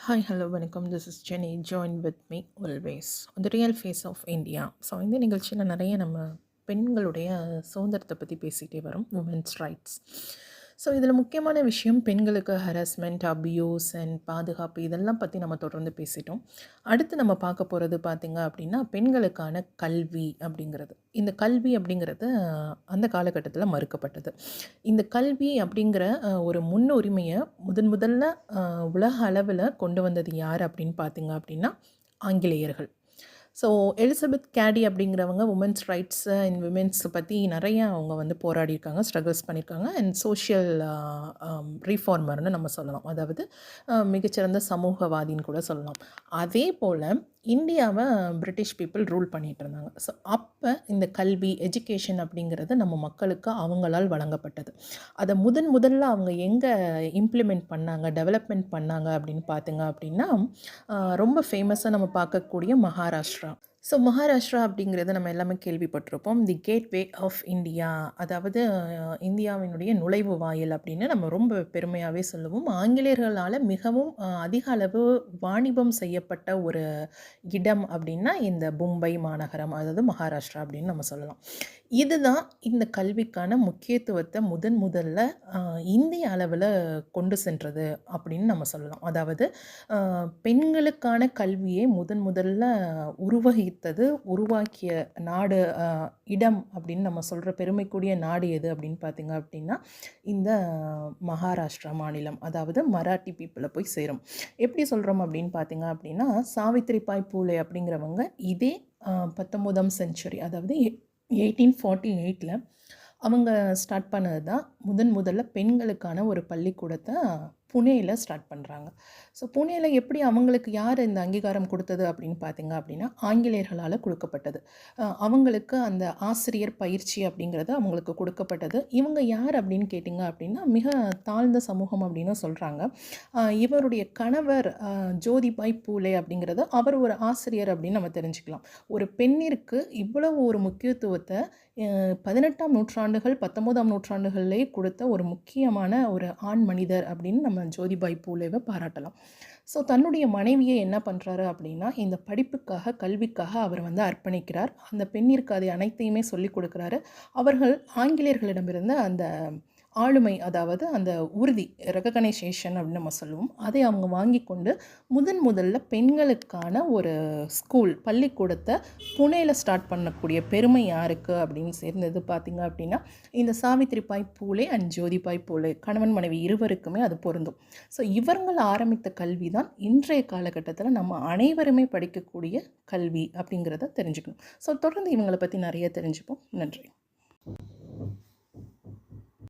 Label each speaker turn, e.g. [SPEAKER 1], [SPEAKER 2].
[SPEAKER 1] Hi, hello, வணக்கம். This is Jenny. Join with me always on the real face of India. So இந்த நிகழ்ச்சியில் நிறைய நம்ம பெண்களுடைய சுதந்திரத்தை பற்றி பேசிகிட்டே வரோம், உமன்ஸ் ரைட்ஸ். ஸோ இதில் முக்கியமான விஷயம் பெண்களுக்கு ஹராஸ்மெண்ட், அபியூஸ் அண்ட் பாதுகாப்பு இதெல்லாம் பற்றி நம்ம தொடர்ந்து பேசிட்டோம். அடுத்து நம்ம பார்க்க போகிறது பார்த்திங்க அப்படின்னா பெண்களுக்கான கல்வி அப்படிங்கிறது. இந்த கல்வி அப்படிங்கிறது அந்த காலகட்டத்தில் மறுக்கப்பட்டது. இந்த கல்வி அப்படிங்கிற ஒரு முன்னுரிமையை முதல்ல உலக அளவில் கொண்டு வந்தது யார் அப்படின்னு பார்த்தீங்க அப்படின்னா ஆங்கிலேயர்கள். ஸோ எலிசபெத் கேடி அப்படிங்கிறவங்க உமன்ஸ் ரைட்ஸ் அண்ட் விமென்ஸ் பற்றி நிறைய அவங்க வந்து போராடியிருக்காங்க, ஸ்ட்ரகிள்ஸ் பண்ணியிருக்காங்க. அண்ட் சோஷியல் ரீஃபார்மர்னு நம்ம சொல்லலாம், அதாவது மிகச்சிறந்த சமூகவாதின்னு கூட சொல்லலாம். அதே போல் இந்தியாவை பிரிட்டிஷ் பீப்புள் ரூல் பண்ணிகிட்டு இருந்தாங்க. ஸோ அப்போ இந்த கல்வி, எஜுகேஷன் அப்படிங்கிறது நம்ம மக்களுக்கு அவங்களால் வழங்கப்பட்டது. அதை முதல்ல அவங்க எங்கே இம்ப்ளிமெண்ட் பண்ணாங்க, டெவலப்மெண்ட் பண்ணாங்க அப்படின்னு பார்த்திங்க அப்படின்னா ரொம்ப ஃபேமஸாக நம்ம பார்க்கக்கூடிய மகாராஷ்டிரா. ஸோ மகாராஷ்டிரா அப்படிங்கிறது நம்ம எல்லாமே கேள்விப்பட்டிருப்போம். தி கேட்வே ஆஃப் இந்தியா, அதாவது இந்தியாவினுடைய நுழைவு வாயில் அப்படின்னு நம்ம ரொம்ப பெருமையாகவே சொல்லுவோம். ஆங்கிலேயர்களால் மிகவும் அதிக அளவு வாணிபம் செய்யப்பட்ட ஒரு இடம் அப்படின்னா இந்த மும்பை மாநகரம், அதாவது மகாராஷ்டிரா அப்படின்னு நம்ம சொல்லலாம். இதுதான் இந்த கல்விக்கான முக்கியத்துவத்தை முதல்ல இந்திய அளவில் கொண்டு சென்றது அப்படின்னு நம்ம சொல்லலாம். அதாவது பெண்களுக்கான கல்வியை முதல்ல உருவாக்கிய நாடு, இடம் அப்படின்னு நம்ம சொல்கிற பெருமைக்குரிய நாடு எது அப்படின்னு பார்த்திங்க அப்படின்னா இந்த மகாராஷ்டிரா மாநிலம், அதாவது மராட்டி பீப்புளை போய் சேரும். எப்படி சொல்கிறோம் அப்படின்னு பார்த்திங்க அப்படின்னா சாவித்ரிபாய் பூலே அப்படிங்கிறவங்க இதே 19ஆம் செஞ்சுரி, அதாவது 1848 அவங்க ஸ்டார்ட் பண்ணது தான் முதல்ல பெண்களுக்கான ஒரு பள்ளிக்கூடத்தை புனேயில் ஸ்டார்ட் பண்ணுறாங்க. ஸோ புனேயில் எப்படி அவங்களுக்கு யார் இந்த அங்கீகாரம் கொடுத்தது அப்படின்னு பார்த்திங்க அப்படின்னா ஆங்கிலேயர்களால் கொடுக்கப்பட்டது. அவங்களுக்கு அந்த ஆசிரியர் பயிற்சி அப்படிங்கிறது அவங்களுக்கு கொடுக்கப்பட்டது. இவங்க யார் அப்படின்னு கேட்டிங்க அப்படின்னா மிக தாழ்ந்த சமூகம் அப்படின்னு சொல்கிறாங்க. இவருடைய கணவர் ஜோதிபாய் பூலே அப்படிங்கிறது அவர் ஒரு ஆசிரியர் அப்படின்னு நம்ம தெரிஞ்சுக்கலாம். ஒரு பெண்ணிற்கு இவ்வளவு ஒரு முக்கியத்துவத்தை 18ஆம் நூற்றாண்டுகள் 19ஆம் நூற்றாண்டுகளிலே கொடுத்த ஒரு முக்கியமான ஒரு ஆண் மனிதர் அப்படின்னு நம்ம ஜோதிபாய் பூலேவை பாராட்டலாம். ஸோ தன்னுடைய மனைவியை என்ன பண்ணுறாரு அப்படின்னா இந்த படிப்புக்காக, கல்விக்காக அவர் வந்து அர்ப்பணிக்கிறார். அந்த பெண்ணிற்கு அதை அனைத்தையுமே சொல்லிக் கொடுக்குறாரு. அவர்கள் ஆங்கிலேயர்களிடமிருந்து அந்த ஆளுமை, அதாவது அந்த உறுதி, ரெகக்னைசேஷன் அப்படின்னு நம்ம சொல்லுவோம், அதை அவங்க வாங்கி கொண்டு முதல்ல பெண்களுக்கான ஒரு ஸ்கூல், பள்ளிக்கூடத்தை புனேயில் ஸ்டார்ட் பண்ணக்கூடிய பெருமை யாருக்கு அப்படின்னு சேர்ந்தது பார்த்திங்க அப்படின்னா இந்த சாவித்ரிபாய் பூலே அண்ட் ஜோதிபாய் பூலே, கணவன் மனைவி இருவருக்குமே அது பொருந்தும். ஸோ இவர்கள் ஆரம்பித்த கல்வி தான் இன்றைய காலகட்டத்தில் நம்ம அனைவருமே படிக்கக்கூடிய கல்வி அப்படிங்கிறத தெரிஞ்சுக்கணும். ஸோ தொடர்ந்து இவங்களை பற்றி நிறைய தெரிஞ்சுப்போம். நன்றி.